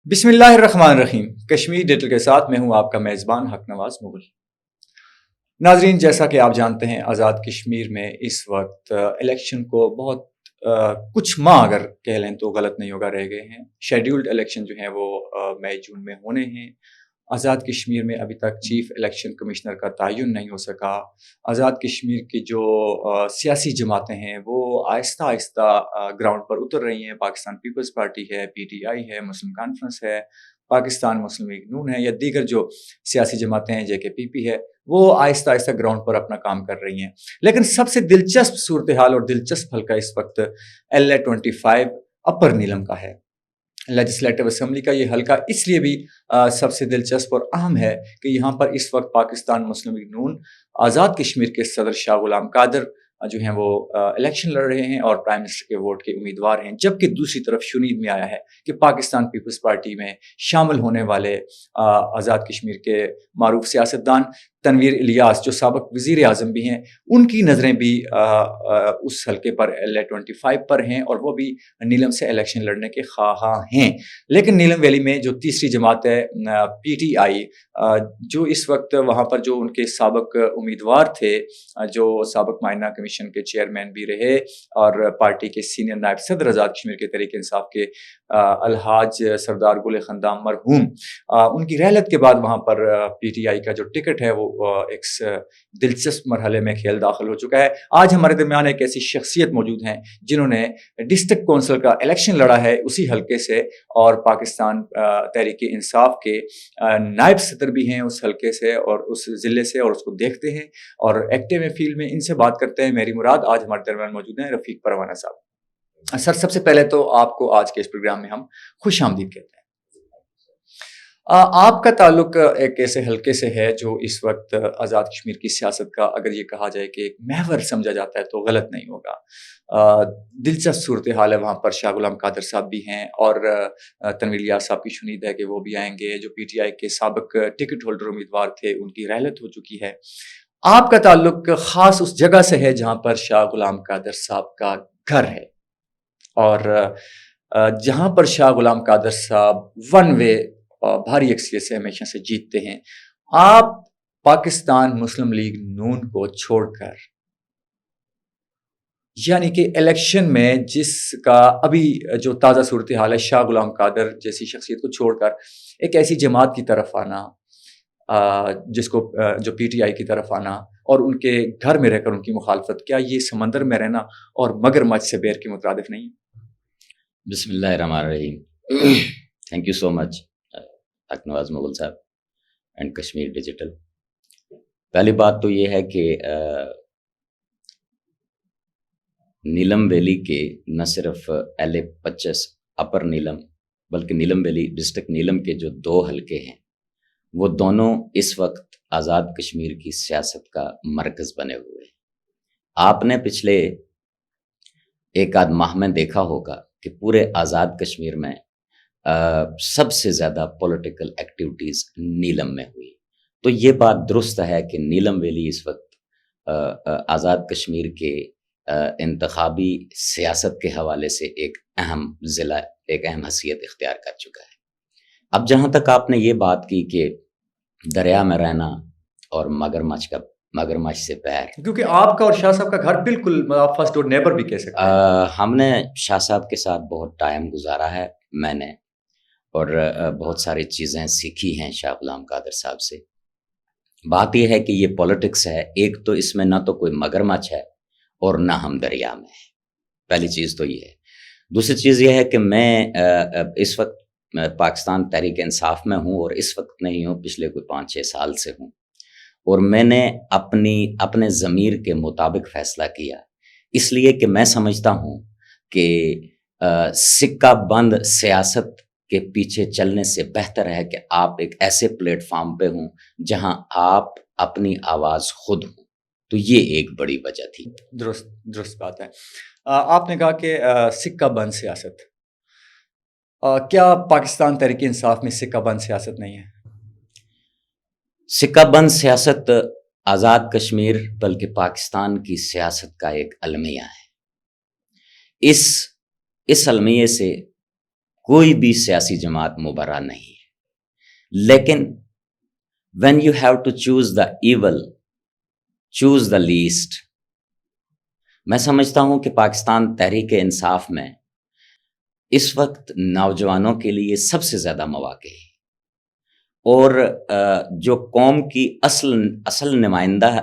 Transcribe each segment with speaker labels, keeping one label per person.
Speaker 1: بسم اللہ الرحمن الرحیم۔ کشمیر ڈیٹل کے ساتھ میں ہوں آپ کا میزبان حق نواز مغل۔ ناظرین، جیسا کہ آپ جانتے ہیں آزاد کشمیر میں اس وقت الیکشن کو بہت کچھ ماہ اگر کہہ لیں تو غلط نہیں ہوگا رہ گئے ہیں۔ شیڈیولڈ الیکشن جو ہیں وہ مئی جون میں ہونے ہیں۔ آزاد کشمیر میں ابھی تک چیف الیکشن کمشنر کا تعین نہیں ہو سکا۔ آزاد کشمیر کی جو سیاسی جماعتیں ہیں وہ آہستہ آہستہ گراؤنڈ پر اتر رہی ہیں۔ پاکستان پیپلز پارٹی ہے، پی ٹی آئی ہے، مسلم کانفرنس ہے، پاکستان مسلم لیگ نون ہے یا دیگر جو سیاسی جماعتیں ہیں، جے کے پی پی ہے، وہ آہستہ آہستہ گراؤنڈ پر اپنا کام کر رہی ہیں۔ لیکن سب سے دلچسپ صورتحال اور دلچسپ حلقہ اس وقت LA-25 اپر نیلم کا ہے۔ لیجسلیٹو اسمبلی کا یہ حلقہ اس لیے بھی سب سے دلچسپ اور اہم ہے کہ یہاں پر اس وقت پاکستان مسلم لیگ نون آزاد کشمیر کے صدر شاہ غلام قادر جو ہیں وہ الیکشن لڑ رہے ہیں اور پرائم منسٹر کے ووٹ کے امیدوار ہیں، جبکہ دوسری طرف شنید میں آیا ہے کہ پاکستان پیپلز پارٹی میں شامل ہونے والے آزاد کشمیر کے معروف سیاستدان تنویر الیاس جو سابق وزیر اعظم بھی ہیں، ان کی نظریں بھی اس حلقے پر LA-25 پر ہیں اور وہ بھی نیلم سے الیکشن لڑنے کے خواہاں ہیں۔ لیکن نیلم ویلی میں جو تیسری جماعت ہے پی ٹی آئی، جو اس وقت وہاں پر جو ان کے سابق امیدوار تھے، جو سابق معائنہ کمیشن کے چیئرمین بھی رہے اور پارٹی کے سینئر نائب صدر آزاد کشمیر کے تحریک انصاف کے الحاج سردار گل خندام مرحوم، ان کی رحلت کے بعد وہاں پر پی ٹی آئی کا جو ٹکٹ ہے وہ ایک دلچسپ مرحلے میں کھیل داخل ہو چکا ہے۔ آج ہمارے درمیان ایک ایسی شخصیت موجود ہیں جنہوں نے ڈسٹرکٹ کونسل کا الیکشن لڑا ہے اسی حلقے سے، اور پاکستان تحریک انصاف کے نائب صدر بھی ہیں اس حلقے سے اور اس ضلع سے، اور اس کو دیکھتے ہیں اور ایکٹیو فیلڈ میں ان سے بات کرتے ہیں۔ میری مراد آج ہمارے درمیان موجود ہیں رفیق پروانہ صاحب۔ سر، سب سے پہلے تو آپ کو آج کے اس پروگرام میں ہم خوش آمدید کہتے ہیں۔ آپ کا تعلق ایک ایسے حلقے سے ہے جو اس وقت آزاد کشمیر کی سیاست کا اگر یہ کہا جائے کہ ایک محور سمجھا جاتا ہے تو غلط نہیں ہوگا۔ دلچسپ صورتحال ہے وہاں پر۔ شاہ غلام قادر صاحب بھی ہیں اور تنویر الیاس صاحب کی شنید ہے کہ وہ بھی آئیں گے، جو پی ٹی آئی کے سابق ٹکٹ ہولڈر امیدوار تھے ان کی رحلت ہو چکی ہے۔ آپ کا تعلق خاص اس جگہ سے ہے جہاں پر شاہ غلام قادر صاحب کا گھر ہے، اور جہاں پر شاہ غلام قادر صاحب ون وے بھاری اکثریت سے ہمیشہ سے جیتتے ہیں۔ آپ پاکستان مسلم لیگ نون کو چھوڑ کر، یعنی کہ الیکشن میں جس کا ابھی جو تازہ صورتحال ہے، شاہ غلام قادر جیسی شخصیت کو چھوڑ کر ایک ایسی جماعت کی طرف آنا جس کو جو پی ٹی آئی کی طرف آنا اور ان کے گھر میں رہ کر ان کی مخالفت، کیا یہ سمندر میں رہنا اور مگرمچھ سے بیر کے مترادف نہیں؟
Speaker 2: بسم اللہ الرحمن الرحیم۔ تھینک یو سو مچ حق نواز مغل صاحب اینڈ کشمیر ڈیجیٹل۔ پہلی بات تو یہ ہے کہ نیلم ویلی کے نہ صرف LA-25 اپر نیلم بلکہ نیلم ویلی ڈسٹرکٹ نیلم کے جو دو حلقے ہیں وہ دونوں اس وقت آزاد کشمیر کی سیاست کا مرکز بنے ہوئے ہیں۔ آپ نے پچھلے ایک آدھ ماہ میں دیکھا ہوگا کہ پورے آزاد کشمیر میں سب سے زیادہ پولیٹیکل ایکٹیویٹیز نیلم میں ہوئی۔ تو یہ بات درست ہے کہ نیلم ویلی اس وقت آزاد کشمیر کے انتخابی سیاست کے حوالے سے ایک اہم ضلع، ایک اہم حیثیت اختیار کر چکا ہے۔ اب جہاں تک آپ نے یہ بات کی کہ دریا میں رہنا اور مگرمچھ سے پیر،
Speaker 1: کیونکہ آپ کا اور شاہ صاحب کا گھر بالکل فرسٹ ڈور نیبر بھی کہہ سکتے ہیں۔
Speaker 2: ہم نے شاہ صاحب کے ساتھ بہت ٹائم گزارا ہے، میں نے، اور بہت ساری چیزیں سیکھی ہیں شاہ غلام قادر صاحب سے۔ بات یہ ہے کہ یہ پولیٹکس ہے، ایک تو اس میں نہ تو کوئی مگرمچھ ہے اور نہ ہم دریا میں ہیں، پہلی چیز تو یہ ہے۔ دوسری چیز یہ ہے کہ میں اس وقت پاکستان تحریک انصاف میں ہوں، اور اس وقت نہیں ہوں، پچھلے کوئی 5-6 سال سے ہوں، اور میں نے اپنے ضمیر کے مطابق فیصلہ کیا، اس لیے کہ میں سمجھتا ہوں کہ سکہ بند سیاست کے پیچھے چلنے سے بہتر ہے کہ آپ ایک ایسے پلیٹ فارم پہ ہوں جہاں آپ اپنی آواز خود ہوں۔ تو یہ ایک بڑی وجہ تھی۔
Speaker 1: درست بات ہے۔ آپ نے کہا کہ سکہ بند سیاست، کیا پاکستان تحریک انصاف میں سکہ بند سیاست نہیں ہے؟
Speaker 2: سکہ بند سیاست آزاد کشمیر بلکہ پاکستان کی سیاست کا ایک المیہ ہے۔ اس المیے سے کوئی بھی سیاسی جماعت مبرہ نہیں ہے، لیکن when you have to choose the evil, choose the least. میں سمجھتا ہوں کہ پاکستان تحریک انصاف میں اس وقت نوجوانوں کے لیے سب سے زیادہ مواقع ہے، اور جو قوم کی اصل نمائندہ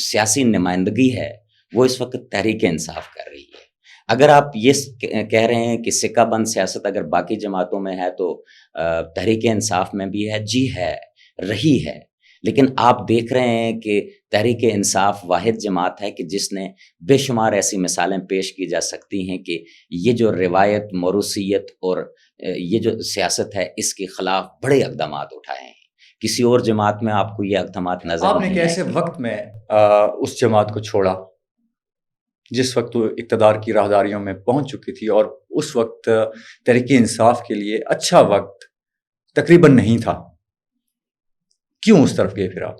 Speaker 2: سیاسی نمائندگی ہے وہ اس وقت تحریک انصاف کر رہی ہے۔ اگر آپ یہ کہہ رہے ہیں کہ سکہ بند سیاست اگر باقی جماعتوں میں ہے تو تحریک انصاف میں بھی ہے، جی ہے، رہی ہے، لیکن آپ دیکھ رہے ہیں کہ تحریک انصاف واحد جماعت ہے کہ جس نے بے شمار ایسی مثالیں پیش کی جا سکتی ہیں کہ یہ جو روایت، موروثیت اور یہ جو سیاست ہے اس کے خلاف بڑے اقدامات اٹھائے ہیں۔ کسی اور جماعت میں آپ کو یہ اقدامات نظر
Speaker 1: آپ نے
Speaker 2: نہیں
Speaker 1: کیسے وقت میں اس جماعت کو چھوڑا جس وقت وہ اقتدار کی راہداریوں میں پہنچ چکی تھی، اور اس وقت تحریک انصاف کے لیے اچھا وقت تقریباً نہیں تھا؟ کیوں اس طرف گئے پھر آپ؟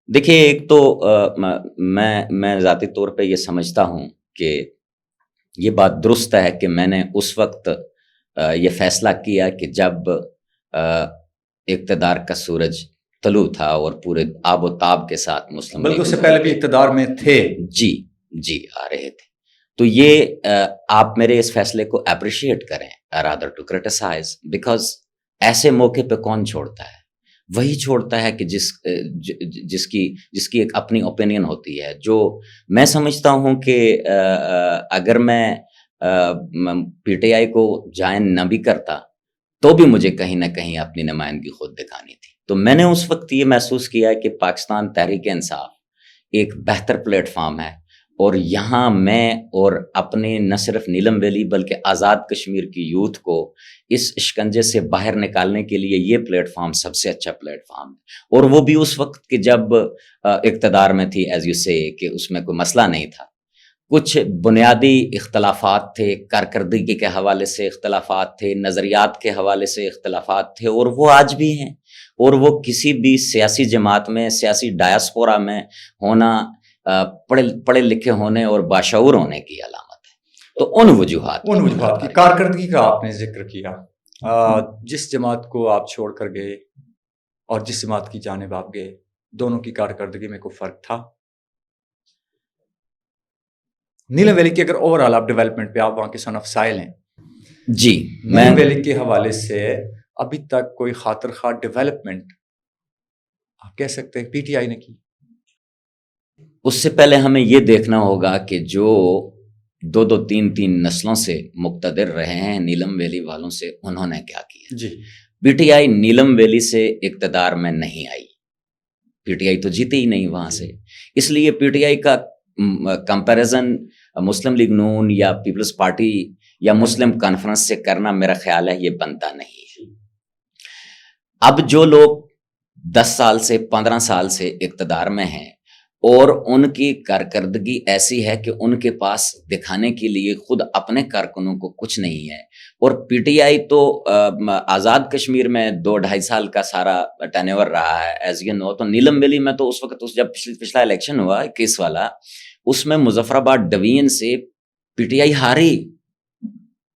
Speaker 2: دیکھیے، ایک تو میں ذاتی طور پہ یہ سمجھتا ہوں کہ یہ بات درست ہے کہ میں نے اس وقت یہ فیصلہ کیا کہ جب اقتدار کا سورج طلوع تھا اور پورے آب و تاب کے ساتھ مسلم
Speaker 1: بلکہ اس سے پہلے بھی اقتدار میں تھے،
Speaker 2: جی آ رہے تھے، تو یہ آپ میرے اس فیصلے کو اپریشیٹ کریں rather to criticize، بیکاز ایسے موقع پہ کون چھوڑتا ہے؟ وہی چھوڑتا ہے کہ جس کی ایک اپنی اوپینین ہوتی ہے۔ جو میں سمجھتا ہوں کہ اگر میں پی ٹی آئی کو جوائن نہ بھی کرتا تو بھی مجھے کہیں نہ کہیں اپنی نمائندگی خود دکھانی تھی۔ تو میں نے اس وقت یہ محسوس کیا کہ پاکستان تحریک انصاف ایک بہتر پلیٹ فارم ہے، اور یہاں میں اور اپنے نہ صرف نیلم ویلی بلکہ آزاد کشمیر کی یوتھ کو اس شکنجے سے باہر نکالنے کے لیے یہ پلیٹ فارم سب سے اچھا پلیٹ فارم ہے، اور وہ بھی اس وقت کہ جب اقتدار میں تھی، ایز یو سے کہ اس میں کوئی مسئلہ نہیں تھا۔ کچھ بنیادی اختلافات تھے، کارکردگی کے حوالے سے اختلافات تھے، نظریات کے حوالے سے اختلافات تھے، اور وہ آج بھی ہیں، اور وہ کسی بھی سیاسی جماعت میں، سیاسی ڈائسپورا میں ہونا پڑھے لکھے ہونے اور باشعور ہونے کی علامت ہے۔ تو ان وجوہات
Speaker 1: کی کارکردگی کا آپ نے ذکر کیا، جس جماعت کو آپ چھوڑ کر گئے اور جس جماعت کی جانب آپ گئے، دونوں کی کارکردگی میں کوئی فرق تھا؟ نیلم ویلی کی اگر اوور آل آپ ڈیولپمنٹ پہ، آپ وہاں کے سن آف سائل ہیں،
Speaker 2: جی،
Speaker 1: نیلم ویلی کے حوالے سے ابھی تک کوئی خاطر خواہ ڈیولپمنٹ آپ کہہ سکتے ہیں پی ٹی آئی نے کی؟
Speaker 2: اس سے پہلے ہمیں یہ دیکھنا ہوگا کہ جو دو تین نسلوں سے مقتدر رہے ہیں نیلم ویلی والوں سے، انہوں نے کیا کیا۔
Speaker 1: جی،
Speaker 2: پی ٹی آئی نیلم ویلی سے اقتدار میں نہیں آئی، پی ٹی آئی تو جیتی ہی نہیں وہاں سے، اس لیے پی ٹی آئی کا کمپیریزن مسلم لیگ نون یا پیپلز پارٹی یا مسلم کانفرنس سے کرنا میرا خیال ہے یہ بنتا نہیں ہے۔ اب جو لوگ 10 سال سے 15 سال سے اقتدار میں ہیں اور ان کی کارکردگی ایسی ہے کہ ان کے پاس دکھانے کے لیے خود اپنے کارکنوں کو کچھ نہیں ہے، اور پی ٹی آئی تو آزاد کشمیر میں 2-2.5 سال کا سارا ٹینیور رہا ہے ایز یو نو۔ تو نیلم ویلی میں تو اس وقت جب پچھلا الیکشن ہوا 21 والا، اس میں مظفر آباد ڈویژن سے پی ٹی آئی ہاری،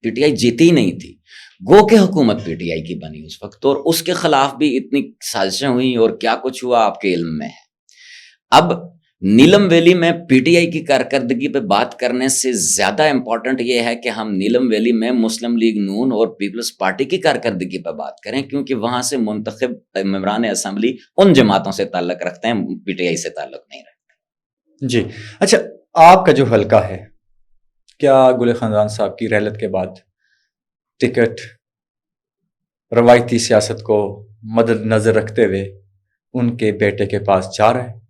Speaker 2: پی ٹی آئی جیتی ہی نہیں تھی، گو کہ حکومت پی ٹی آئی کی بنی اس وقت، اور اس کے خلاف بھی اتنی سازشیں ہوئیں اور کیا کچھ ہوا آپ کے علم میں ہے۔ اب نیلم ویلی میں پی ٹی آئی کی کارکردگی پہ بات کرنے سے زیادہ امپورٹنٹ یہ ہے کہ ہم نیلم ویلی میں مسلم لیگ نون اور پیپلز پارٹی کی کارکردگی پہ بات کریں، کیونکہ وہاں سے منتخب ممبران اسمبلی ان جماعتوں سے تعلق رکھتے ہیں، پی ٹی آئی سے تعلق نہیں رکھتے۔
Speaker 1: جی، اچھا، آپ کا جو حلقہ ہے، کیا گل خاندان صاحب کی رحلت کے بعد ٹکٹ روایتی سیاست کو مد نظر رکھتے ہوئے ان کے بیٹے کے پاس جا رہا ہے؟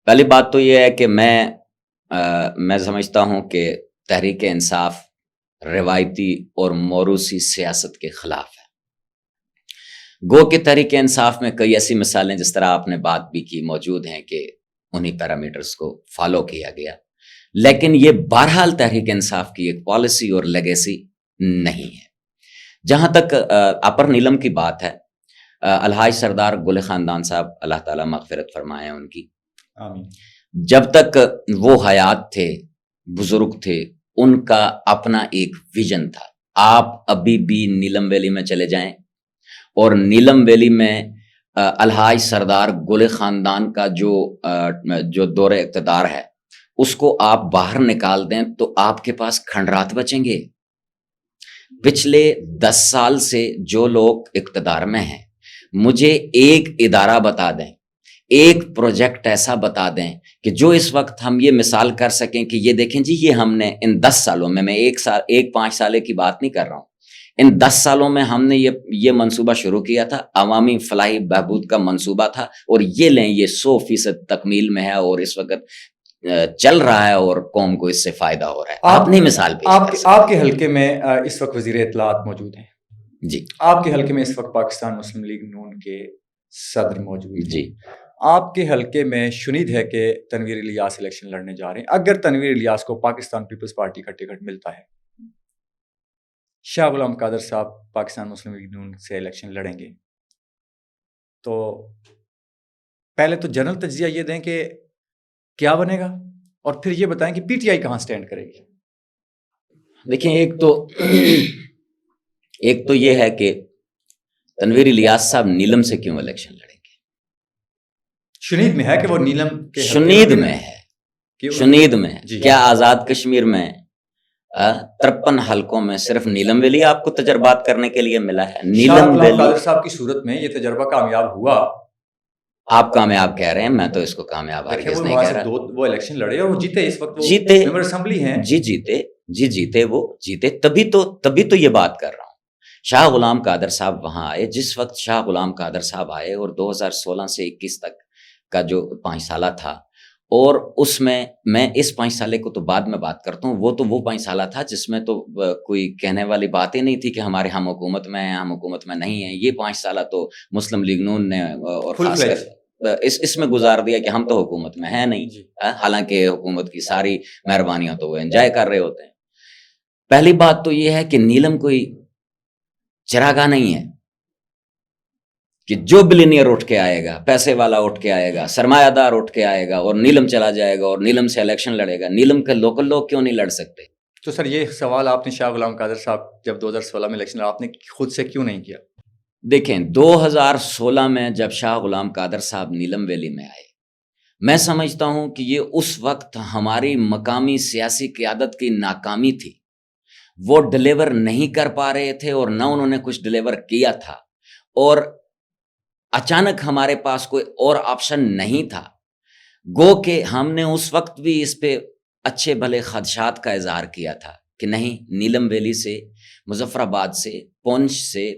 Speaker 2: پہلی بات تو یہ ہے کہ میں سمجھتا ہوں کہ تحریک انصاف روایتی اور موروثی سیاست کے خلاف ہے۔ گو کہ تحریک انصاف میں کئی ایسی مثالیں جس طرح آپ نے بات بھی کی موجود ہیں کہ انہی پیرامیٹرز کو فالو کیا گیا، لیکن یہ بہرحال تحریک انصاف کی ایک پالیسی اور لیگیسی نہیں ہے۔ جہاں تک اپر نیلم کی بات ہے، الحاج سردار گل خاندان صاحب اللہ تعالیٰ مغفرت فرمائے ان کی،
Speaker 1: آمین،
Speaker 2: جب تک وہ حیات تھے، بزرگ تھے، ان کا اپنا ایک ویژن تھا. آپ ابھی بھی نیلم ویلی میں چلے جائیں اور نیلم ویلی میں الحاج سردار گل خاندان کا جو دور اقتدار ہے اس کو آپ باہر نکال دیں تو آپ کے پاس کھنڈرات بچیں گے. پچھلے 10 سال سے جو لوگ اقتدار میں ہیں, مجھے ایک ادارہ بتا دیں, ایک پروجیکٹ ایسا بتا دیں کہ جو اس وقت ہم یہ مثال کر سکیں کہ یہ دیکھیں جی یہ ہم نے ان 10 سالوں میں ایک 5 سالے کی بات نہیں کر رہا ہوں, ان 10 سالوں میں ہم نے یہ منصوبہ شروع کیا تھا, عوامی فلاحی بہبود کا منصوبہ تھا, اور یہ لیں یہ 100% تکمیل میں ہے اور اس وقت چل رہا ہے اور قوم کو اس سے فائدہ ہو رہا ہے. آپ نہیں مثال پیش
Speaker 1: آپ کے حلقے میں اس وقت وزیر اطلاعات موجود ہیں
Speaker 2: جی,
Speaker 1: آپ کے حلقے میں اس وقت پاکستان مسلم لیگ نون کے صدر موجود ہیں
Speaker 2: جی,
Speaker 1: آپ کے حلقے میں شنید ہے کہ تنویر الیاس الیکشن لڑنے جا رہے ہیں. اگر تنویر الیاس کو پاکستان پیپلز پارٹی کا ٹکٹ ملتا ہے, شاہ غلام قادر صاحب پاکستان مسلم لیگ نون سے الیکشن لڑیں گے, تو پہلے تو جنرل تجزیہ یہ دیں کہ کیا بنے گا, اور پھر یہ بتائیں کہ پی ٹی آئی کہاں سٹینڈ کرے گی.
Speaker 2: دیکھیں ایک تو یہ ہے کہ تنویر الیاس صاحب نیلم سے کیوں الیکشن لڑیں گے.
Speaker 1: شنید میں ہے کہ وہ نیلم کے
Speaker 2: شنید میں ہے, شنید میں ہے. کیا آزاد کشمیر میں 53 حلقوں میں صرف نیلم ویلی آپ کو تجربات کرنے کے لیے ملا ہے؟ نیلم ویلی
Speaker 1: قادر صاحب کی صورت میں یہ تجربہ کامیاب ہوا.
Speaker 2: آپ کامیاب کہہ رہے ہیں, میں تو اس کو کامیاب ہرگز نہیں کہہ رہا.
Speaker 1: وہ الیکشن لڑے اور وہ جیتے, اس وقت
Speaker 2: جیتے,
Speaker 1: ممبر اسمبلی ہیں.
Speaker 2: جیتے وہ جیتے, تبھی تو یہ بات کر رہا ہوں. شاہ غلام قادر صاحب وہاں آئے, جس وقت شاہ غلام قادر صاحب آئے اور 2016 سے 21 تک کا جو 5 سالہ تھا, اور اس میں اس 5 سالے کو تو بعد میں بات کرتا ہوں, وہ 5 سالہ تھا جس میں تو کوئی کہنے والی بات ہی نہیں تھی کہ ہمارے ہم حکومت میں ہیں, ہم حکومت میں نہیں ہیں. یہ 5 سالہ تو مسلم لیگ نون نے اور خاص کر اس میں گزار دیا کہ ہم تو حکومت میں ہیں نہیں, حالانکہ حکومت کی ساری مہربانیاں تو وہ انجوائے کر رہے ہوتے ہیں. پہلی بات تو یہ ہے کہ نیلم کوئی چراگاہ نہیں ہے کہ جو بلینئر اٹھ کے آئے گا, پیسے والا اٹھ کے آئے گا, سرمایہ دار اٹھ کے آئے گا اور نیلم چلا جائے گا اور نیلم سے الیکشن لڑے گا. نیلم کے لوکل لوگ کیوں نہیں لڑ سکتے؟
Speaker 1: تو سر یہ سوال آپ نے شاہ غلام قادر صاحب جب 2016 میں الیکشن آپ نے خود سے کیوں نہیں کیا؟
Speaker 2: دیکھیں 2016 میں جب شاہ غلام قادر صاحب نیلم ویلی میں آئے, میں سمجھتا ہوں کہ یہ اس وقت ہماری مقامی سیاسی قیادت کی ناکامی تھی. وہ ڈیلیور نہیں کر پا رہے تھے اور نہ انہوں نے کچھ ڈیلیور کیا تھا, اور اچانک ہمارے پاس کوئی اور آپشن نہیں تھا. گو کہ ہم نے اس وقت بھی اس پہ اچھے بھلے خدشات کا اظہار کیا تھا کہ نہیں, نیلم ویلی سے, مظفر آباد سے, پونچھ سے,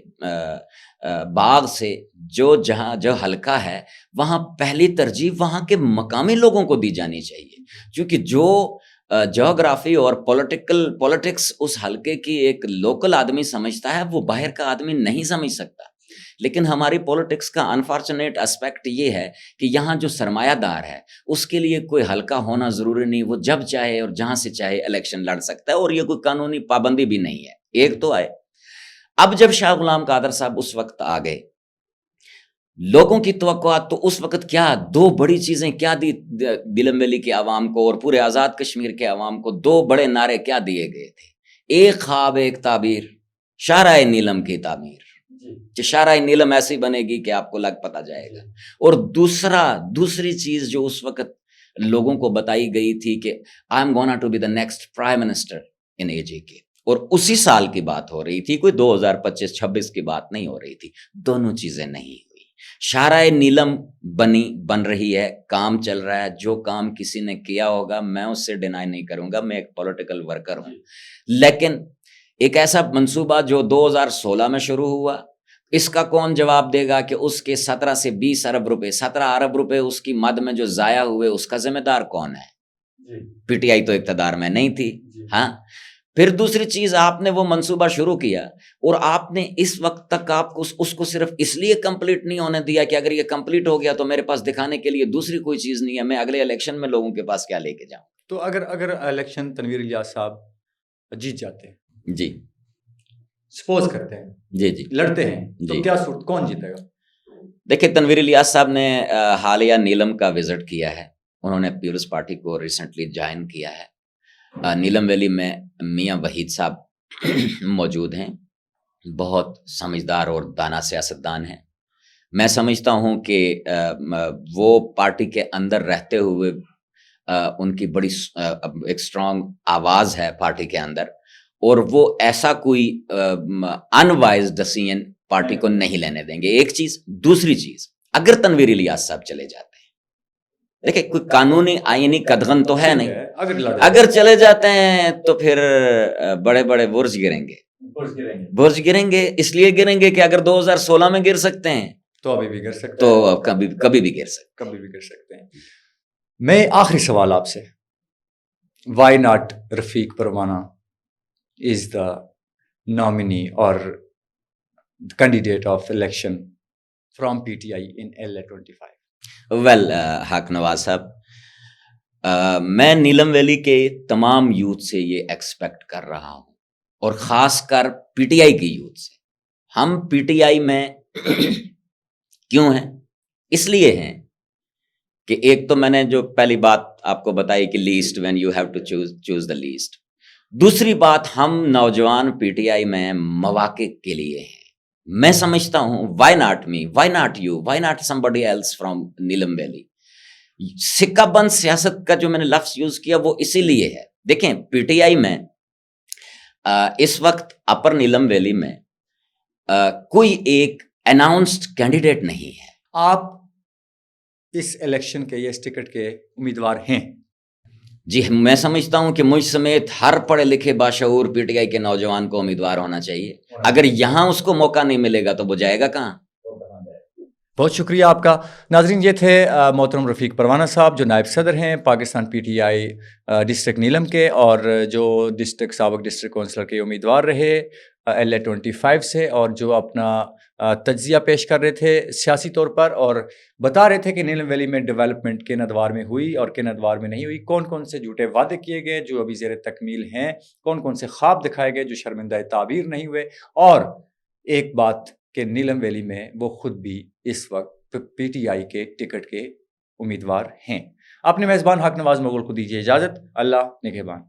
Speaker 2: باغ سے, جو حلقہ ہے وہاں پہلی ترجیح وہاں کے مقامی لوگوں کو دی جانی چاہیے, کیونکہ جو جیوگرافی اور پولیٹکس اس حلقے کی ایک لوکل آدمی سمجھتا ہے وہ باہر کا آدمی نہیں سمجھ سکتا. لیکن ہماری پولیٹکس کا انفارچونیٹ اسپیکٹ یہ ہے کہ یہاں جو سرمایہ دار ہے اس کے لیے کوئی حلقہ ہونا ضروری نہیں, وہ جب چاہے اور جہاں سے چاہے الیکشن لڑ سکتا ہے, اور یہ کوئی قانونی پابندی بھی نہیں ہے. ایک تو آئے. اب جب شاہ غلام قادر صاحب اس وقت آ گئے, لوگوں کی توقعات تو اس وقت کیا 2 بڑی چیزیں کیا دی نیلم ویلی کے عوام کو اور پورے آزاد کشمیر کے عوام کو, 2 بڑے نعرے کیا دیے گئے تھے. ایک خواب, ایک تعبیر, شاہراہ نیلم کی تعمیر, کہ شاہراہ نیلم ایسی بنے گی کہ آپ کو لگ پتہ جائے گا. اور دوسری چیز جو اس وقت لوگوں کو بتائی گئی تھی کہ I am gonna to be the next prime minister in AJ کے, اور اسی سال کی بات ہو رہی تھی, کوئی 2025-26 کی بات نہیں ہو رہی تھی. دونوں چیزیں نہیں ہوئی. شاہراہ نیلم بن رہی ہے, کام چل رہا ہے. جو کام کسی نے کیا ہوگا میں اس سے ڈینائی نہیں کروں گا, میں ایک پولیٹیکل ورکر ہوں. لیکن ایک ایسا منصوبہ جو 2016 میں شروع ہوا, اس کا کون جواب دے گا کہ اس کے 17 سے 20 ارب روپے, 17 ارب روپے اس کی مد میں جو ضائع ہوئے, اس کا ذمہ دار کون ہے؟ پی ٹی آئی تو اقتدار میں نہیں تھی. ہاں, پھر دوسری چیز, آپ نے وہ منصوبہ شروع کیا اور آپ نے اس وقت تک آپ کو اس کو صرف اس لیے کمپلیٹ نہیں ہونے دیا کہ اگر یہ کمپلیٹ ہو گیا تو میرے پاس دکھانے کے لیے دوسری کوئی چیز نہیں ہے, میں اگلے الیکشن میں لوگوں کے پاس کیا لے کے جاؤں.
Speaker 1: تو اگر الیکشن تنویر الیاس صاحب جیت جاتے ہیں,
Speaker 2: جی
Speaker 1: سپوز کرتے ہیں,
Speaker 2: جی
Speaker 1: لڑتے ہیں, تو کیا صورت, کون جیتے گا؟
Speaker 2: دیکھیں تنویر الیاس صاحب نے حالیہ نیلم کا وزٹ کیا ہے, انہوں نے پیپلز پارٹی کو ریسنٹلی جوائن کیا ہے. نیلم ویلی میں میاں وحید صاحب موجود ہیں، بہت سمجھدار اور دانا سیاستدان ہیں۔ میں سمجھتا ہوں کہ وہ پارٹی کے اندر رہتے ہوئے ان کی بڑی ایک اسٹرانگ آواز ہے پارٹی کے اندر، اور وہ ایسا کوئی انوائز ڈیسیژن پارٹی کو نہیں لینے دیں گے، ایک چیز۔ دوسری چیز، اگر تنویر الیاس صاحب چلے جاتے ہیں، دیکھیں کوئی قانونی آئینی قدغن تو ہے نہیں، اگر چلے جاتے ہیں تو پھر بڑے بڑے برج گریں گے، اس لیے گریں گے کہ اگر 2016 میں گر سکتے ہیں
Speaker 1: تو ابھی بھی گر سکتے ہیں،
Speaker 2: تو کبھی بھی گر سکتے ہیں۔
Speaker 1: میں آخری سوال آپ سے، why not Rafiq Parwana is the nominee اور candidate of election from P T I in LA25؟
Speaker 2: Well Haq Nawaz صاحب، میں نیلم ویلی کے تمام یوتھ سے یہ ایکسپیکٹ کر رہا ہوں، اور خاص کر پی ٹی آئی کی یوتھ سے۔ ہم پی ٹی آئی میں کیوں ہیں؟ اس لیے ہیں کہ ایک تو میں نے جو پہلی بات آپ کو بتائی کہ least, when you have to choose the least. دوسری بات، ہم نوجوان پی ٹی آئی میں مواقع کے لیے ہیں۔ میں سمجھتا ہوں why not me, why not you, why not somebody else from Neelum Valley. سکہ بند سیاست کا جو میں نے لفظ یوز کیا وہ اسی لیے ہے۔ دیکھیں پی ٹی آئی میں اس وقت اپر نیلم ویلی میں کوئی ایک اناؤنسڈ کینڈیڈیٹ نہیں ہے۔
Speaker 1: آپ اس الیکشن کے یا اس ٹکٹ کے امیدوار ہیں؟
Speaker 2: جی، میں سمجھتا ہوں کہ مجھ سمیت ہر پڑھے لکھے باشعور پی ٹی آئی کے نوجوان کو امیدوار ہونا چاہیے۔ اگر یہاں اس کو موقع نہیں ملے گا تو وہ جائے گا کہاں؟
Speaker 1: بہت شکریہ آپ کا۔ ناظرین، یہ تھے محترم رفیق پروانہ صاحب، جو نائب صدر ہیں Pakistan P T I district Neelum کے، اور جو سابق ڈسٹرکٹ کونسلر کے امیدوار رہے LA25 سے، اور جو اپنا تجزیہ پیش کر رہے تھے سیاسی طور پر، اور بتا رہے تھے کہ نیلم ویلی میں ڈیولپمنٹ کن ادوار میں ہوئی اور کن ادوار میں نہیں ہوئی، کون کون سے جھوٹے وعدے کیے گئے جو ابھی زیر تکمیل ہیں، کون کون سے خواب دکھائے گئے جو شرمندہ تعبیر نہیں ہوئے، اور ایک بات کہ نیلم ویلی میں وہ خود بھی اس وقت پی ٹی آئی کے ٹکٹ کے امیدوار ہیں۔ اپنے میزبان حق نواز مغل کو دیجیے اجازت۔ اللہ نگہبان۔